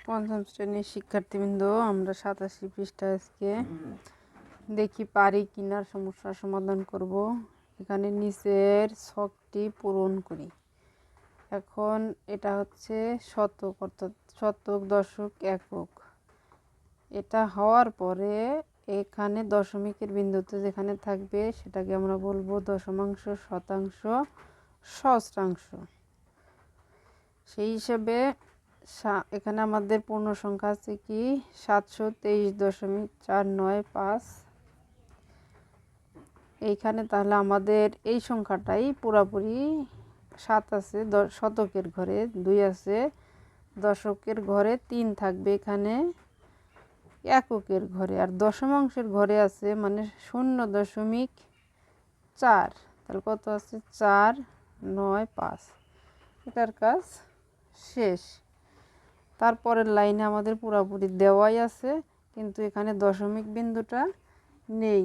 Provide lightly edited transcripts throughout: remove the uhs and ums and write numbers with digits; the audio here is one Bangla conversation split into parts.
পঞ্চম শ্রেণীর শিক্ষার্থীবৃন্দ, আমরা 87 পৃষ্ঠা আজকে দেখি পারি কিনার সমস্যার সমাধান করব। এখানে নিচের ছকটি পূরণ করি। এখন এটা হচ্ছে শতক, অর্থাৎ শতক, দশক, একক। এটা হওয়ার পরে এখানে দশমিকের বিন্দুতে যেখানে থাকবে সেটাকে আমরা বলবো দশমাংশ, শতাংশ, সহস্রাংশ। সেই হিসেবে এখানে আমাদের পূর্ণ সংখ্যা আছে কি 723.495। এইখানে তাহলে আমাদের এই সংখ্যাটাই পুরাপুরি 7 আছে শতকের ঘরে, 2 আছে দশকের ঘরে, 3 থাকবে এখানে এককের ঘরে, আর দশমাংশের ঘরে আছে মানে 0.4। তাহলে কত আছে 495। এটার কাজ শেষ। তারপরের লাইনে আমাদের পুরোপুরি দেওয়াই আছে, কিন্তু এখানে দশমিক বিন্দুটা নেই।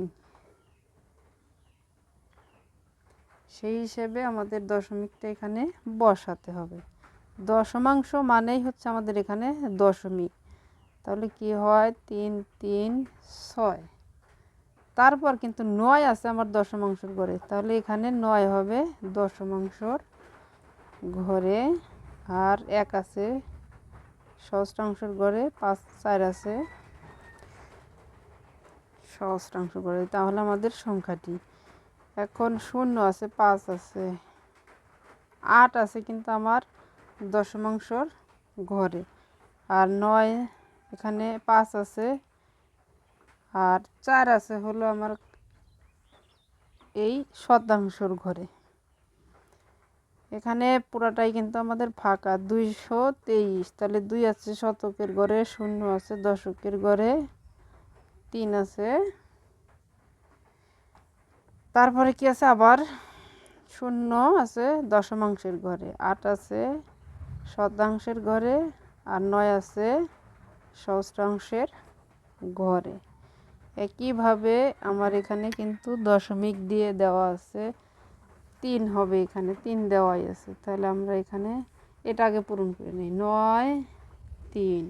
সেই হিসেবে আমাদের দশমিকটা এখানে বসাতে হবে। দশমাংশ মানেই হচ্ছে আমাদের এখানে দশমিক। তাহলে কি হয় 3 3 6। তারপর কিন্তু 9 আছে আমার দশমাংশের ঘরে, তাহলে এখানে 9 হবে দশমাংশর ঘরে। আর 1 আছে সহস্রাংশের ঘরে, 5 4 আছে সহস্রাংশের ঘরে। তাহলে আমাদের সংখ্যাটি এখন 0 আছে, 5 আছে, 8 আছে কিন্তু আমার দশমাংশর ঘরে, আর 9 এখানে 5 আছে, আর 4 আছে হলো আমার এই শতাংশর ঘরে। এখানে পুরাটাই কিন্তু আমাদের ফাঁকা 223। তাহলে 2 আছে শতকের ঘরে, 0 আছে দশকের ঘরে, 3 আছে, তারপরে কি আছে আবার 0 আছে দশমাংশের ঘরে, 8 আছে শতাংশের ঘরে, আর 9 আছে সহস্রাংশের ঘরে। একইভাবে আমার এখানে কিন্তু দশমিক দিয়ে দেওয়া আছে 3 হবে, এখানে 3 দেওয়াই আছে। তাহলে আমরা এখানে এটা আগে পূরণ করে নিই। 9 3,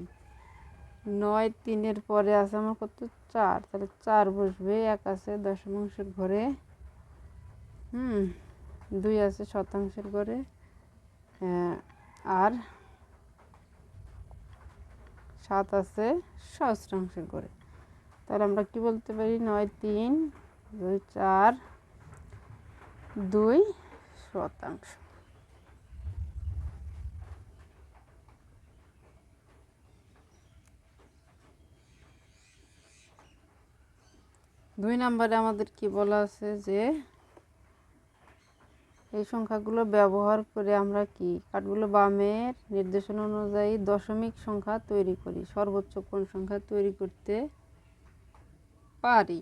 9 3-এর পরে আছে আমার কত 4, তাহলে 4 বসবে। 1 আছে দশমাংশের ঘরে, 2 আছে শতাংশের ঘরে, আর 7 আছে সহস্রাংশের ঘরে। তাহলে আমরা কি বলতে পারি 9 3 2 4 2 শতাংশ। দুই নম্বরে আমাদের কি বলা আছে যে এই সংখ্যাগুলো ব্যবহার করে আমরা কি কাঠগুলো বামের নির্দেশনা অনুযায়ী দশমিক সংখ্যা তৈরি করি। সর্বোচ্চ কোন সংখ্যা তৈরি করতে পারি।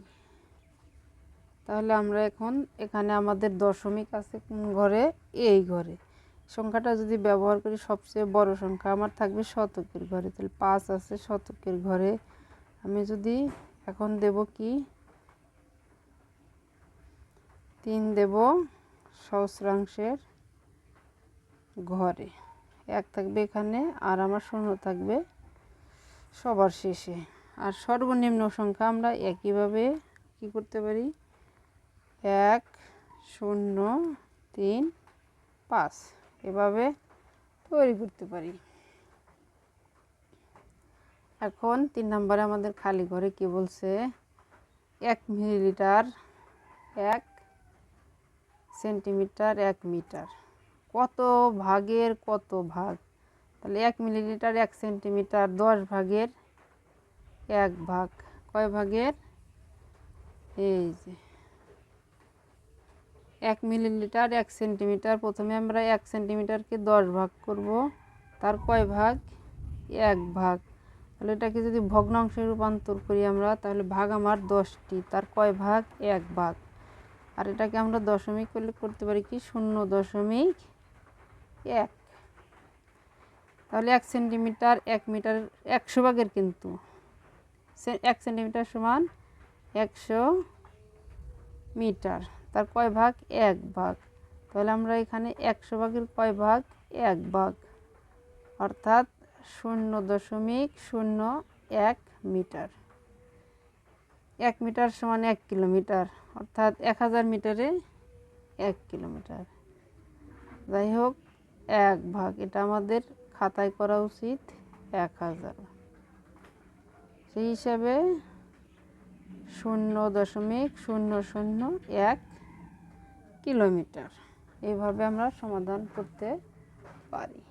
তাহলে আমরা এখন এখানে আমাদের দশমিক আছে কোন ঘরে, এই ঘরে। সংখ্যাটা যদি ব্যবহার করি সবচেয়ে বড় সংখ্যা আমার থাকবে শতকের ঘরে, তাহলে 5 আছে শতকের ঘরে। আমি যদি এখন দেব কি 3 দেব সহস্রাংশের ঘরে, 1 থাকবে এখানে, আর আমার 0 থাকবে সবার শেষে। আর সর্বনিম্ন সংখ্যা আমরা একইভাবে কি করতে পারি 1 0 3 5 এভাবে তৈরি করতে পারি। এখন 3 নম্বরে আমাদের খালি ঘরে কি বলছে 1 মিলিলিটার 1 সেন্টিমিটার 1 মিটার, কত ভাগের কত ভাগ। তাহলে 1 মিলিলিটার 1 সেন্টিমিটার 10 ভাগের 1 ভাগ। কয় ভাগের, এই যে 1 মিলিলিটার 1 সেন্টিমিটার, প্রথমে আমরা 1 সেন্টিমিটারকে 10 ভাগ করব, তার কয় ভাগ 1 ভাগ। তাহলে এটাকে যদি ভগ্নাংশে রূপান্তর করি আমরা, তাহলে ভাগ আমার 10টি, তার কয় ভাগ 1 ভাগ। আর এটাকে আমরা দশমিক করলে করতে পারি কি 0.1। তাহলে 1 সেন্টিমিটার 1 মিটার 100 ভাগের, কিন্তু 1 সেন্টিমিটার সমান 100 মিটার, তার কয় ভাগ 1 ভাগ। তাহলে আমরা এখানে 100 ভাগের কয় ভাগ 1 ভাগ, অর্থাৎ 0.001 মিটার। 1 মিটার সমান 1 কিলোমিটার, অর্থাৎ 1000 মিটারে 1 কিলোমিটার। যাই হোক, 1 ভাগ, এটা আমাদের খাতায় করা উচিত 1000। সেই হিসাবে 0.001 কিলোমিটার। এইভাবে আমরা সমাধান করতে পারি।